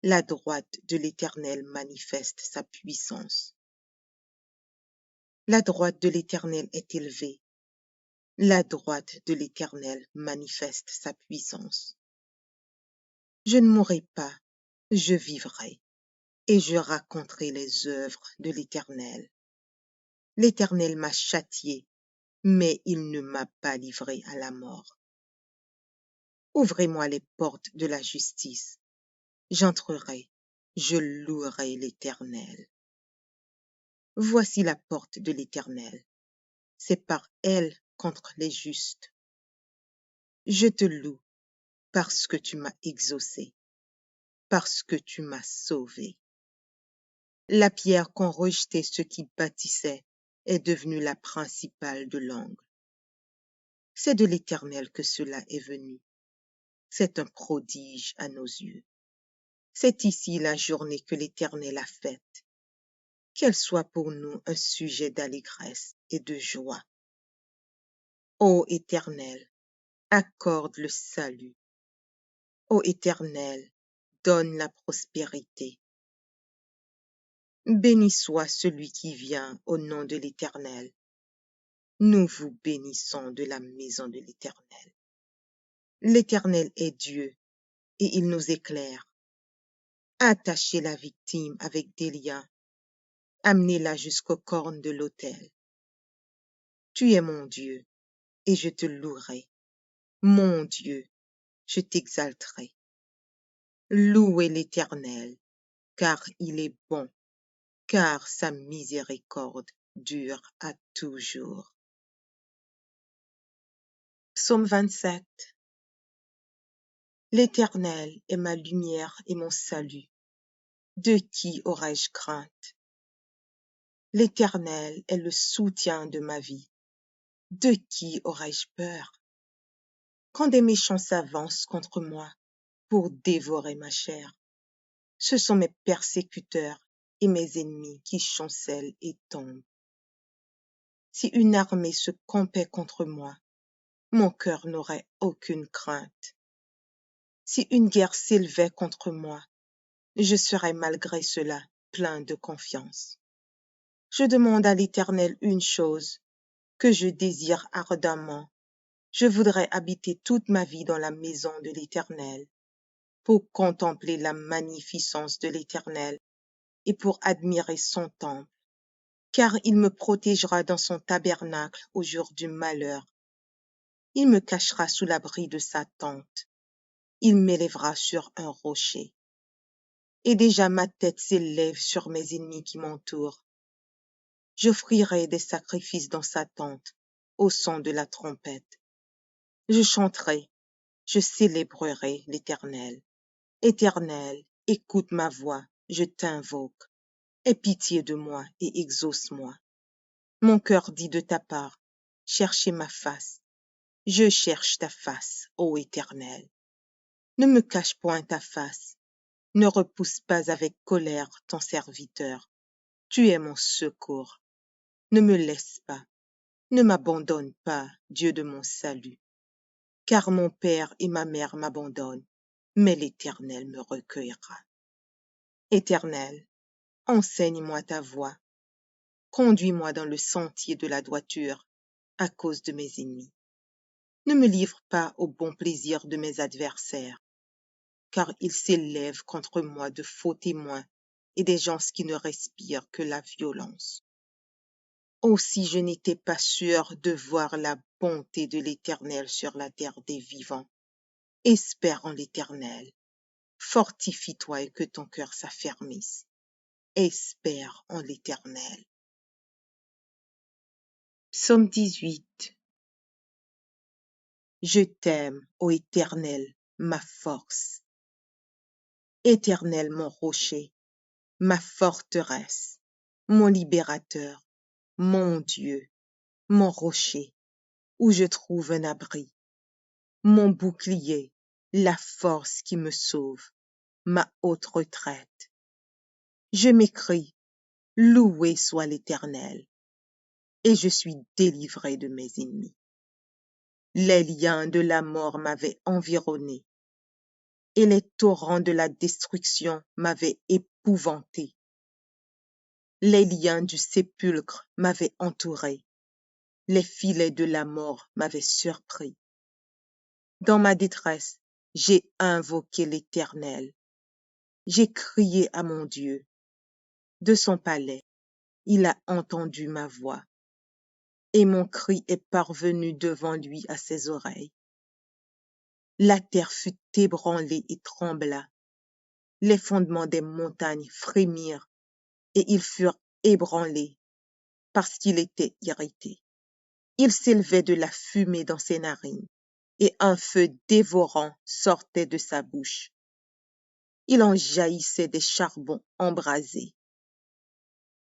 La droite de l'Éternel manifeste sa puissance. La droite de l'Éternel est élevée. La droite de l'Éternel manifeste sa puissance. Je ne mourrai pas, je vivrai, et je raconterai les œuvres de l'Éternel. L'Éternel m'a châtié, mais il ne m'a pas livré à la mort. Ouvrez-moi les portes de la justice. J'entrerai, je louerai l'Éternel. Voici la porte de l'Éternel. C'est par elle contre les justes. Je te loue parce que tu m'as exaucé, parce que tu m'as sauvé. La pierre qu'ont rejetée ceux qui bâtissaient est devenue la principale de l'angle. C'est de l'Éternel que cela est venu. C'est un prodige à nos yeux. C'est ici la journée que l'Éternel a faite. Qu'elle soit pour nous un sujet d'allégresse et de joie. Ô Éternel, accorde le salut. Ô Éternel, donne la prospérité. Béni soit celui qui vient au nom de l'Éternel. Nous vous bénissons de la maison de l'Éternel. L'Éternel est Dieu, et il nous éclaire. Attachez la victime avec des liens. Amenez-la jusqu'aux cornes de l'autel. Tu es mon Dieu, et je te louerai. Mon Dieu, je t'exalterai. Louez l'Éternel, car il est bon, car sa miséricorde dure à toujours. Psaume 27. L'Éternel est ma lumière et mon salut. De qui aurais-je crainte? L'Éternel est le soutien de ma vie. De qui aurais-je peur? Quand des méchants s'avancent contre moi pour dévorer ma chair, ce sont mes persécuteurs et mes ennemis qui chancellent et tombent. Si une armée se campait contre moi, mon cœur n'aurait aucune crainte. Si une guerre s'élevait contre moi, je serais malgré cela plein de confiance. Je demande à l'Éternel une chose, que je désire ardemment. Je voudrais habiter toute ma vie dans la maison de l'Éternel, pour contempler la magnificence de l'Éternel et pour admirer son temple, car il me protégera dans son tabernacle au jour du malheur. Il me cachera sous l'abri de sa tente. Il m'élèvera sur un rocher. Et déjà ma tête s'élève sur mes ennemis qui m'entourent. J'offrirai des sacrifices dans sa tente, au son de la trompette. Je chanterai, je célébrerai l'Éternel. Éternel, écoute ma voix, je t'invoque. Aie pitié de moi et exauce-moi. Mon cœur dit de ta part, cherchez ma face. Je cherche ta face, ô Éternel. Ne me cache point ta face, ne repousse pas avec colère ton serviteur. Tu es mon secours. Ne me laisse pas, ne m'abandonne pas, Dieu de mon salut, car mon père et ma mère m'abandonnent, mais l'Éternel me recueillera. Éternel, enseigne-moi ta voie, conduis-moi dans le sentier de la droiture à cause de mes ennemis. Ne me livre pas au bon plaisir de mes adversaires, car ils s'élèvent contre moi de faux témoins et des gens qui ne respirent que la violence. Aussi je n'étais pas sûr de voir la bonté de l'Éternel sur la terre des vivants. Espère en l'Éternel. Fortifie-toi et que ton cœur s'affermisse. Espère en l'Éternel. Psaume 18. Je t'aime, ô Éternel, ma force. Éternel, mon rocher, ma forteresse, mon libérateur, mon Dieu, mon rocher, où je trouve un abri, mon bouclier, la force qui me sauve, ma haute retraite. Je m'écrie, loué soit l'Éternel, et je suis délivré de mes ennemis. Les liens de la mort m'avaient environné, et les torrents de la destruction m'avaient épouvanté. Les liens du sépulcre m'avaient entouré, les filets de la mort m'avaient surpris. Dans ma détresse, j'ai invoqué l'Éternel. J'ai crié à mon Dieu. De son palais, il a entendu ma voix, et mon cri est parvenu devant lui à ses oreilles. La terre fut ébranlée et trembla. Les fondements des montagnes frémirent, et ils furent ébranlés, parce qu'il était irrité. Il s'élevait de la fumée dans ses narines, et un feu dévorant sortait de sa bouche. Il en jaillissait des charbons embrasés.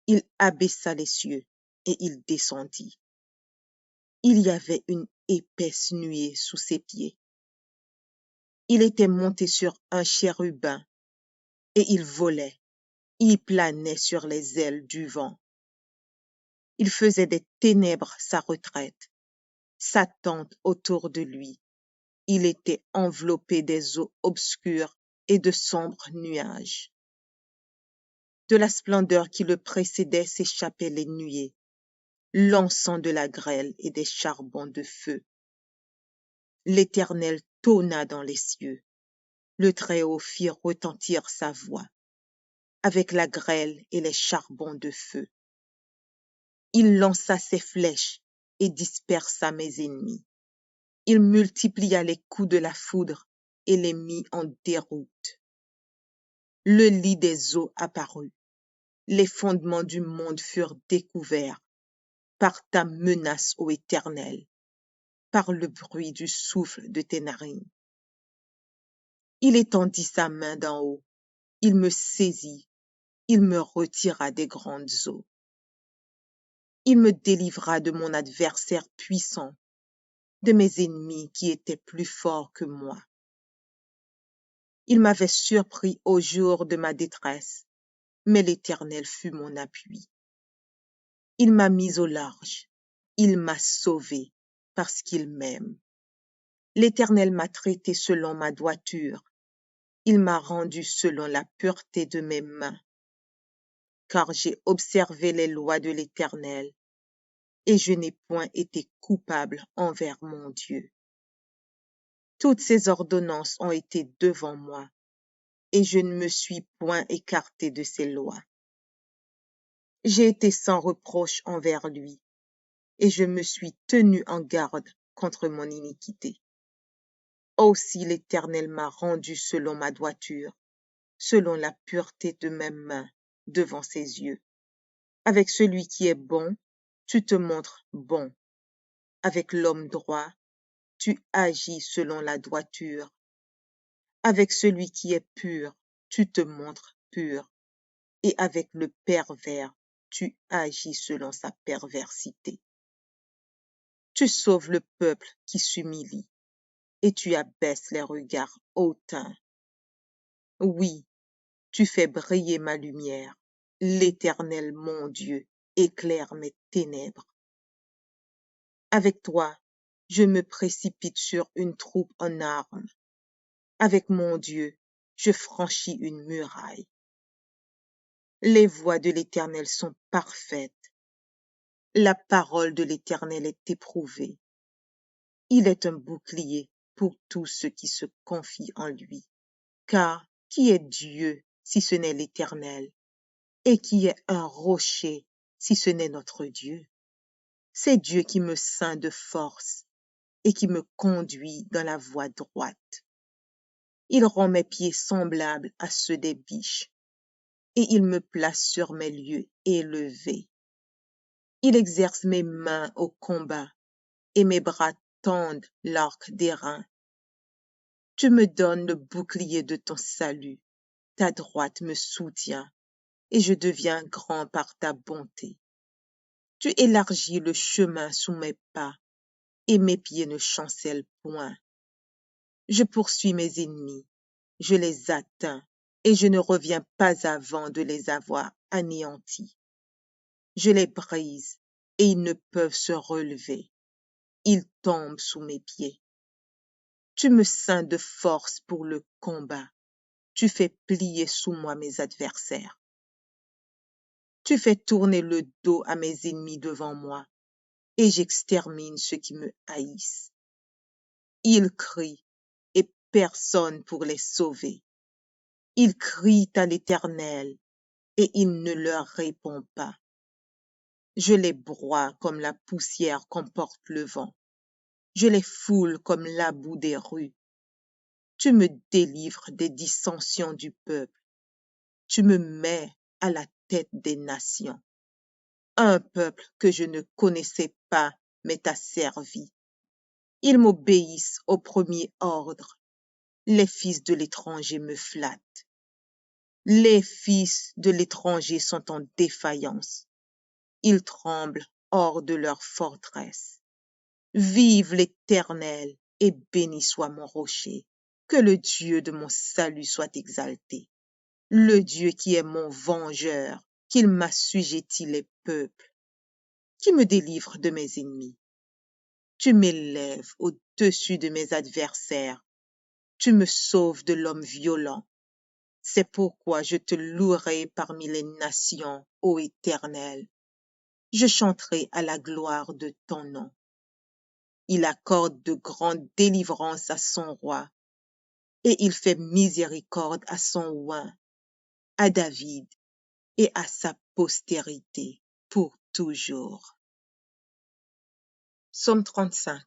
Il abaissa les cieux, et il descendit. Il y avait une épaisse nuée sous ses pieds. Il était monté sur un chérubin, et il volait. Il planait sur les ailes du vent. Il faisait des ténèbres sa retraite, sa tente autour de lui. Il était enveloppé des eaux obscures et de sombres nuages. De la splendeur qui le précédait s'échappaient les nuées, l'encens de la grêle et des charbons de feu. L'Éternel tonna dans les cieux. Le Très-Haut fit retentir sa voix, avec la grêle et les charbons de feu. Il lança ses flèches et dispersa mes ennemis. Il multiplia les coups de la foudre et les mit en déroute. Le lit des eaux apparut. Les fondements du monde furent découverts par ta menace, ô Éternel, par le bruit du souffle de tes narines. Il étendit sa main d'en haut, il me saisit, il me retira des grandes eaux. Il me délivra de mon adversaire puissant, de mes ennemis qui étaient plus forts que moi. Il m'avait surpris au jour de ma détresse, mais l'Éternel fut mon appui. Il m'a mis au large, il m'a sauvé parce qu'il m'aime. L'Éternel m'a traité selon ma droiture, il m'a rendu selon la pureté de mes mains, car j'ai observé les lois de l'Éternel, et je n'ai point été coupable envers mon Dieu. Toutes ses ordonnances ont été devant moi, et je ne me suis point écarté de ses lois. J'ai été sans reproche envers lui, et je me suis tenu en garde contre mon iniquité. Aussi l'Éternel m'a rendu selon ma droiture, selon la pureté de mes mains devant ses yeux. Avec celui qui est bon, tu te montres bon. Avec l'homme droit, tu agis selon la droiture. Avec celui qui est pur, tu te montres pur. Et avec le pervers, tu agis selon sa perversité. Tu sauves le peuple qui s'humilie, et tu abaisses les regards hautains. Oui, tu fais briller ma lumière, L'Éternel, mon Dieu, éclaire mes ténèbres. Avec toi, je me précipite sur une troupe en armes. Avec mon Dieu, je franchis une muraille. Les voies de l'Éternel sont parfaites. La parole de l'Éternel est éprouvée. Il est un bouclier pour tous ceux qui se confient en lui. Car qui est Dieu si ce n'est l'Éternel? Et qui est un rocher si ce n'est notre Dieu? C'est Dieu qui me ceint de force et qui me conduit dans la voie droite. Il rend mes pieds semblables à ceux des biches, et il me place sur mes lieux élevés. Il exerce mes mains au combat, et mes bras tendent l'arc d'airain. Tu me donnes le bouclier de ton salut, ta droite me soutient, et je deviens grand par ta bonté. Tu élargis le chemin sous mes pas, et mes pieds ne chancellent point. Je poursuis mes ennemis, je les atteins, et je ne reviens pas avant de les avoir anéantis. Je les brise, et ils ne peuvent se relever. Ils tombent sous mes pieds. Tu me ceins de force pour le combat. Tu fais plier sous moi mes adversaires. Tu fais tourner le dos à mes ennemis devant moi, et j'extermine ceux qui me haïssent. Ils crient, et personne pour les sauver. Ils crient à l'Éternel, et il ne leur répond pas. Je les broie comme la poussière qu'emporte le vent. Je les foule comme la boue des rues. Tu me délivres des dissensions du peuple. Tu me mets à la tête des nations. Un peuple que je ne connaissais pas m'est asservi. Ils m'obéissent au premier ordre. Les fils de l'étranger me flattent. Les fils de l'étranger sont en défaillance. Ils tremblent hors de leur forteresse. Vive l'Éternel et béni soit mon rocher. Que le Dieu de mon salut soit exalté. Le Dieu qui est mon vengeur, qu'il m'assujettit les peuples, qui me délivre de mes ennemis. Tu m'élèves au-dessus de mes adversaires. Tu me sauves de l'homme violent. C'est pourquoi je te louerai parmi les nations, ô Éternel. Je chanterai à la gloire de ton nom. Il accorde de grandes délivrances à son roi, et il fait miséricorde à son oint, à David et à sa postérité pour toujours. Psaume 35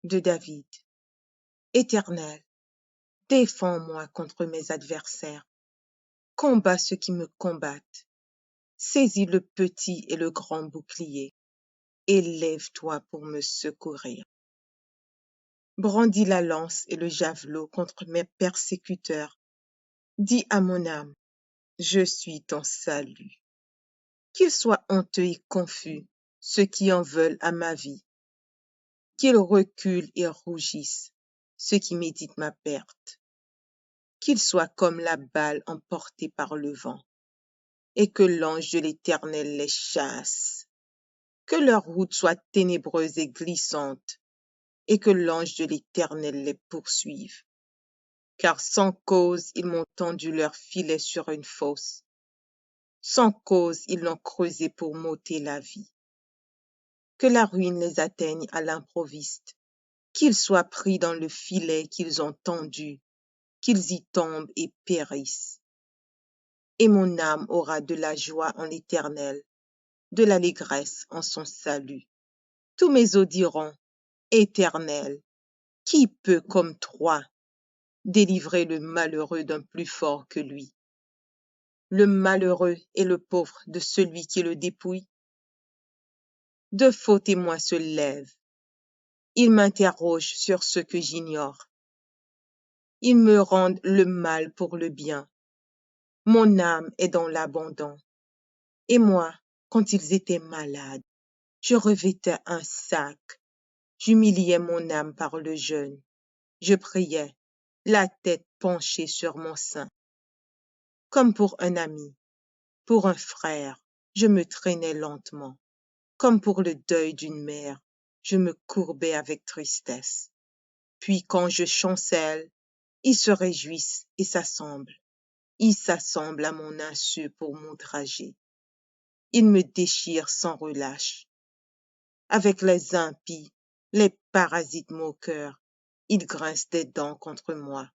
de David. Éternel, défends-moi contre mes adversaires. Combats ceux qui me combattent. Saisis le petit et le grand bouclier. Élève-toi pour me secourir. Brandis la lance et le javelot contre mes persécuteurs. Dis à mon âme, je suis ton salut. Qu'ils soient honteux et confus, ceux qui en veulent à ma vie. Qu'ils reculent et rougissent, ceux qui méditent ma perte. Qu'ils soient comme la balle emportée par le vent, et que l'ange de l'Éternel les chasse. Que leur route soit ténébreuse et glissante, et que l'ange de l'Éternel les poursuive. Car sans cause ils m'ont tendu leur filet sur une fosse. Sans cause ils l'ont creusé pour m'ôter la vie. Que la ruine les atteigne à l'improviste, qu'ils soient pris dans le filet qu'ils ont tendu, qu'ils y tombent et périssent. Et mon âme aura de la joie en l'Éternel, de l'allégresse en son salut. Tous mes os diront, Éternel, qui peut comme toi délivrer le malheureux d'un plus fort que lui? Le malheureux et le pauvre de celui qui le dépouille? De faux témoins se lèvent. Ils m'interrogent sur ce que j'ignore. Ils me rendent le mal pour le bien. Mon âme est dans l'abandon. Et moi, quand ils étaient malades, je revêtais un sac. J'humiliais mon âme par le jeûne. Je priais, la tête penchée sur mon sein. Comme pour un ami, Pour un frère, je me traînais lentement. Comme pour le deuil d'une mère, je me courbais avec tristesse. Puis quand je chancelle, ils se réjouissent et s'assemblent. Ils s'assemblent à mon insu pour m'outrager. Ils me déchirent sans relâche. Avec les impies, les parasites moqueurs, ils grincent des dents contre moi.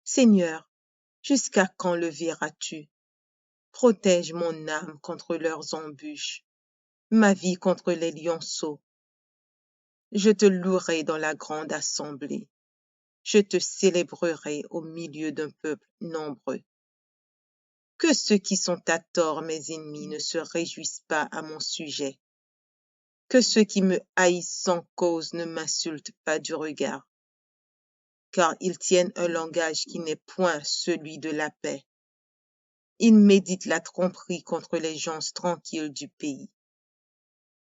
Seigneur, jusqu'à quand le verras-tu? Protège mon âme contre leurs embûches, ma vie contre les lionceaux. Je te louerai dans la grande assemblée. Je te célébrerai au milieu d'un peuple nombreux. Que ceux qui sont à tort mes ennemis ne se réjouissent pas à mon sujet. Que ceux qui me haïssent sans cause ne m'insultent pas du regard. Car ils tiennent un langage qui n'est point celui de la paix. Ils méditent la tromperie contre les gens tranquilles du pays.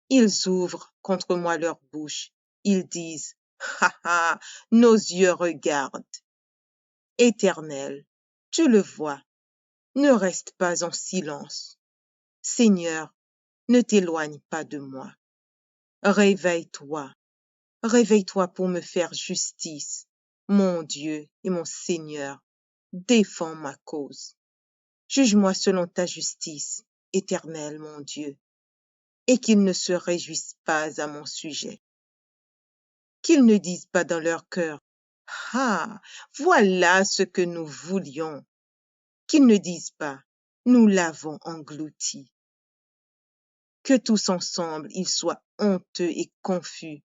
Ils ouvrent contre moi leur bouche. Ils disent, ha ha, nos yeux regardent. Éternel, tu le vois, ne reste pas en silence. Seigneur, ne t'éloigne pas de moi. Réveille-toi, réveille-toi pour me faire justice. Mon Dieu et mon Seigneur, défends ma cause. Juge-moi selon ta justice, Éternel mon Dieu, et qu'ils ne se réjouissent pas à mon sujet. Qu'ils ne disent pas dans leur cœur, ah, voilà ce que nous voulions. Qu'ils ne disent pas, nous l'avons englouti. Que tous ensemble ils soient honteux et confus,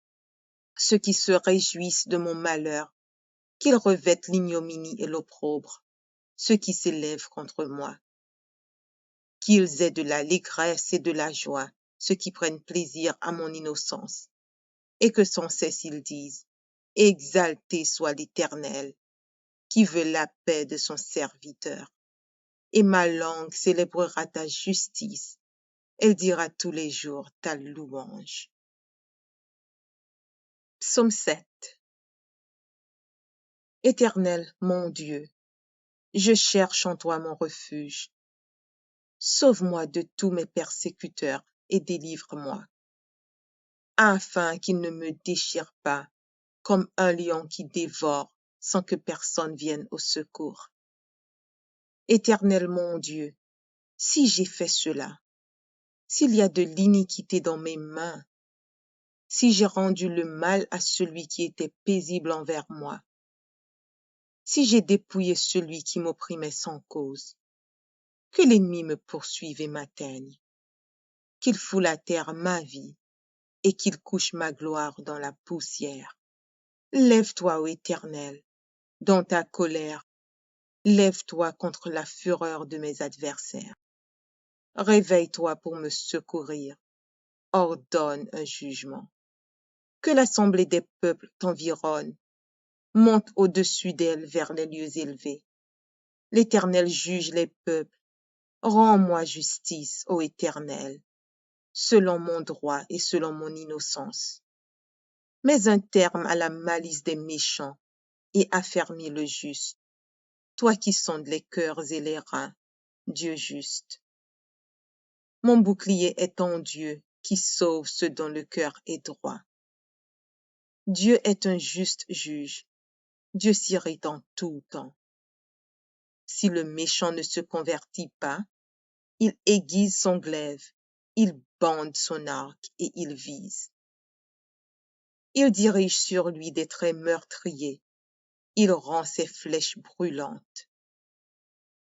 ceux qui se réjouissent de mon malheur, qu'ils revêtent l'ignominie et l'opprobre, ceux qui s'élèvent contre moi. Qu'ils aient de l'allégresse et de la joie, ceux qui prennent plaisir à mon innocence, et que sans cesse ils disent, exalté soit l'Éternel, qui veut la paix de son serviteur. Et ma langue célébrera ta justice, elle dira tous les jours ta louange. Psaume 7. Éternel, mon Dieu, je cherche en toi mon refuge. Sauve-moi de tous mes persécuteurs et délivre-moi, afin qu'ils ne me déchirent pas comme un lion qui dévore sans que personne vienne au secours. Éternel mon Dieu, si j'ai fait cela, s'il y a de l'iniquité dans mes mains, si j'ai rendu le mal à celui qui était paisible envers moi, si j'ai dépouillé celui qui m'opprimait sans cause, que l'ennemi me poursuive et m'atteigne, qu'il foule à terre ma vie et qu'il couche ma gloire dans la poussière. Lève-toi, ô Éternel, dans ta colère, lève-toi contre la fureur de mes adversaires. Réveille-toi pour me secourir, ordonne un jugement. Que l'assemblée des peuples t'environne, monte au-dessus d'elle vers les lieux élevés. L'Éternel juge les peuples. Rends-moi justice, ô Éternel, selon mon droit et selon mon innocence. Mets un terme à la malice des méchants et affermis le juste. Toi qui sondes les cœurs et les reins, Dieu juste. Mon bouclier est ton Dieu qui sauve ceux dont le cœur est droit. Dieu est un juste juge. Dieu s'irrite en tout temps. Si le méchant ne se convertit pas, il aiguise son glaive, il bande son arc et il vise. Il dirige sur lui des traits meurtriers, il rend ses flèches brûlantes.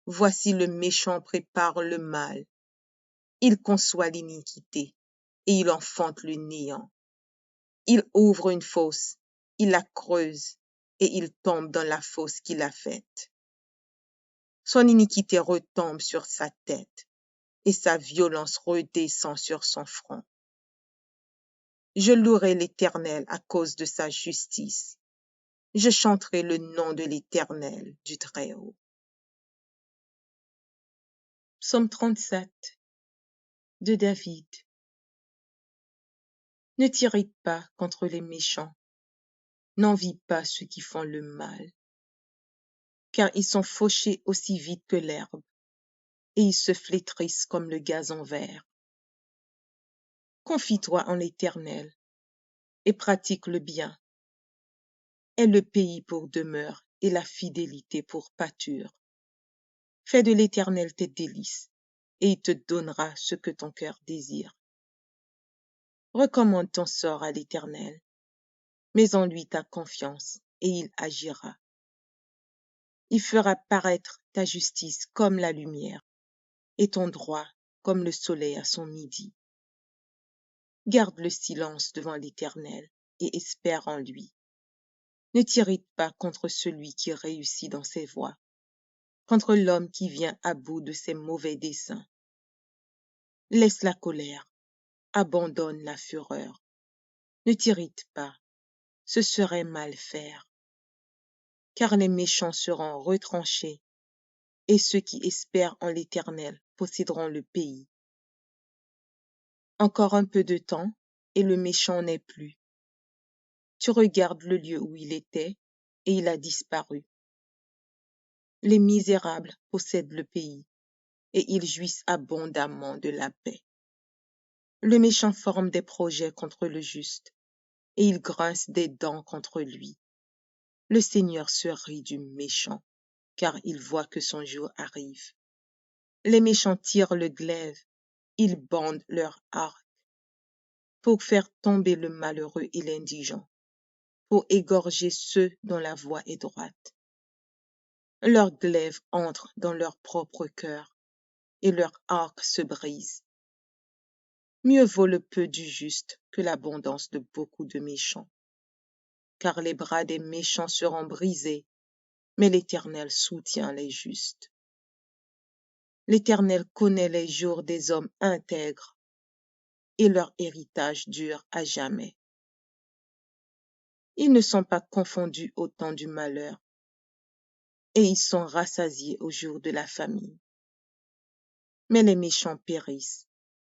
Voici le méchant prépare le mal, il conçoit l'iniquité et il enfante le néant. Il ouvre une fosse, il la creuse et il tombe dans la fosse qu'il a faite. Son iniquité retombe sur sa tête et sa violence redescend sur son front. Je louerai l'Éternel à cause de sa justice. Je chanterai le nom de l'Éternel du Très-Haut. Psaume 37 de David. Ne t'irrite pas contre les méchants, n'envie pas ceux qui font le mal, car ils sont fauchés aussi vite que l'herbe. et ils se flétrissent comme le gazon vert. Confie-toi en l'Éternel et pratique le bien. Aie le pays pour demeure et la fidélité pour pâture. Fais de l'Éternel tes délices, et il te donnera ce que ton cœur désire. Recommande ton sort à l'Éternel, mets en lui ta confiance, et il agira. Il fera paraître ta justice comme la lumière, et ton droit comme le soleil à son midi. Garde le silence devant l'Éternel, et espère en lui. Ne t'irrite pas contre celui qui réussit dans ses voies, contre l'homme qui vient à bout de ses mauvais desseins. Laisse la colère, abandonne la fureur. Ne t'irrite pas, ce serait mal faire. Car les méchants seront retranchés, et ceux qui espèrent en l'Éternel posséderont le pays. Encore un peu de temps, et le méchant n'est plus. Tu regardes le lieu où il était, et il a disparu. Les misérables possèdent le pays, et ils jouissent abondamment de la paix. Le méchant forme des projets contre le juste, et il grince des dents contre lui. Le Seigneur se rit du méchant, car il voit que son jour arrive. Les méchants tirent le glaive, ils bandent leur arc, pour faire tomber le malheureux et l'indigent, pour égorger ceux dont la voie est droite. Leur glaive entre dans leur propre cœur, et leur arc se brise. Mieux vaut le peu du juste que l'abondance de beaucoup de méchants. Car les bras des méchants seront brisés, mais l'Éternel soutient les justes. L'Éternel connaît les jours des hommes intègres, et leur héritage dure à jamais. Ils ne sont pas confondus au temps du malheur, et ils sont rassasiés au jour de la famine. Mais les méchants périssent,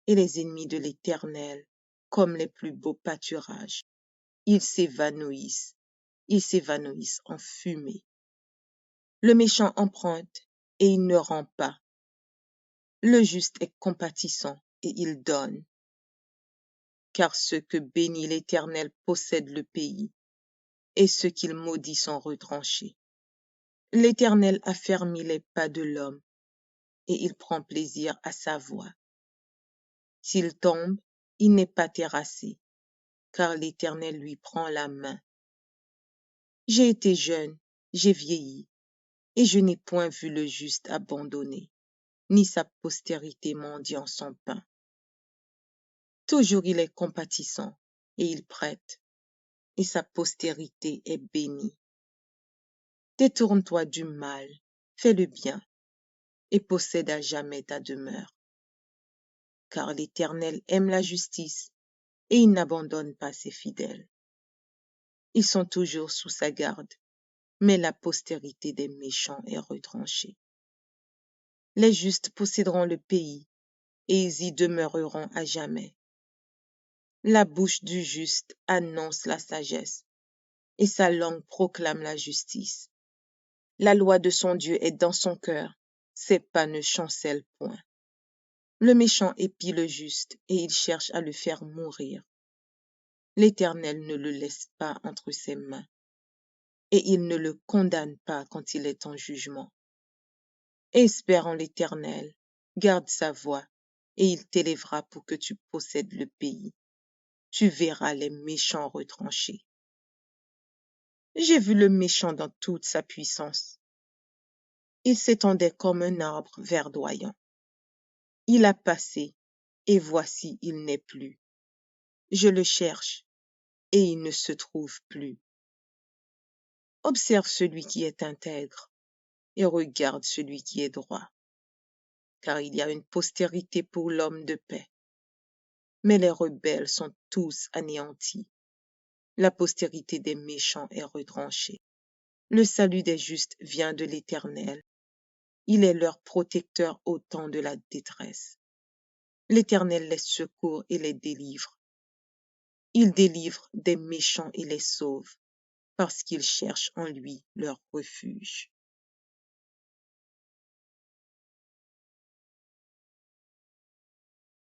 et les ennemis de l'Éternel, comme les plus beaux pâturages. Ils s'évanouissent en fumée. Le méchant emprunte, et il ne rend pas. Le juste est compatissant, et il donne. Car ceux que bénit l'Éternel possèdent le pays, et ceux qu'il maudit sont retranchés. L'Éternel affermit les pas de l'homme, et il prend plaisir à sa voix. S'il tombe, il n'est pas terrassé, car l'Éternel lui prend la main. J'ai été jeune, j'ai vieilli, et je n'ai point vu le juste abandonné, ni sa postérité mendiant son pain. Toujours il est compatissant, et il prête, et sa postérité est bénie. Détourne-toi du mal, fais le bien, et possède à jamais ta demeure. Car l'Éternel aime la justice, et il n'abandonne pas ses fidèles. Ils sont toujours sous sa garde, mais la postérité des méchants est retranchée. Les justes posséderont le pays, et ils y demeureront à jamais. La bouche du juste annonce la sagesse, et sa langue proclame la justice. La loi de son Dieu est dans son cœur, ses pas ne chancellent point. Le méchant épie le juste, et il cherche à le faire mourir. L'Éternel ne le laisse pas entre ses mains, et il ne le condamne pas quand il est en jugement. Espère en l'Éternel, garde sa voie, et il t'élèvera pour que tu possèdes le pays. Tu verras les méchants retranchés. J'ai vu le méchant dans toute sa puissance. Il s'étendait comme un arbre verdoyant. Il a passé, et voici il n'est plus. Je le cherche, et il ne se trouve plus. Observe celui qui est intègre, et regarde celui qui est droit. Car il y a une postérité pour l'homme de paix. Mais les rebelles sont tous anéantis. La postérité des méchants est retranchée. Le salut des justes vient de l'Éternel. Il est leur protecteur au temps de la détresse. L'Éternel les secourt et les délivre. Il délivre des méchants et les sauve, parce qu'ils cherchent en lui leur refuge.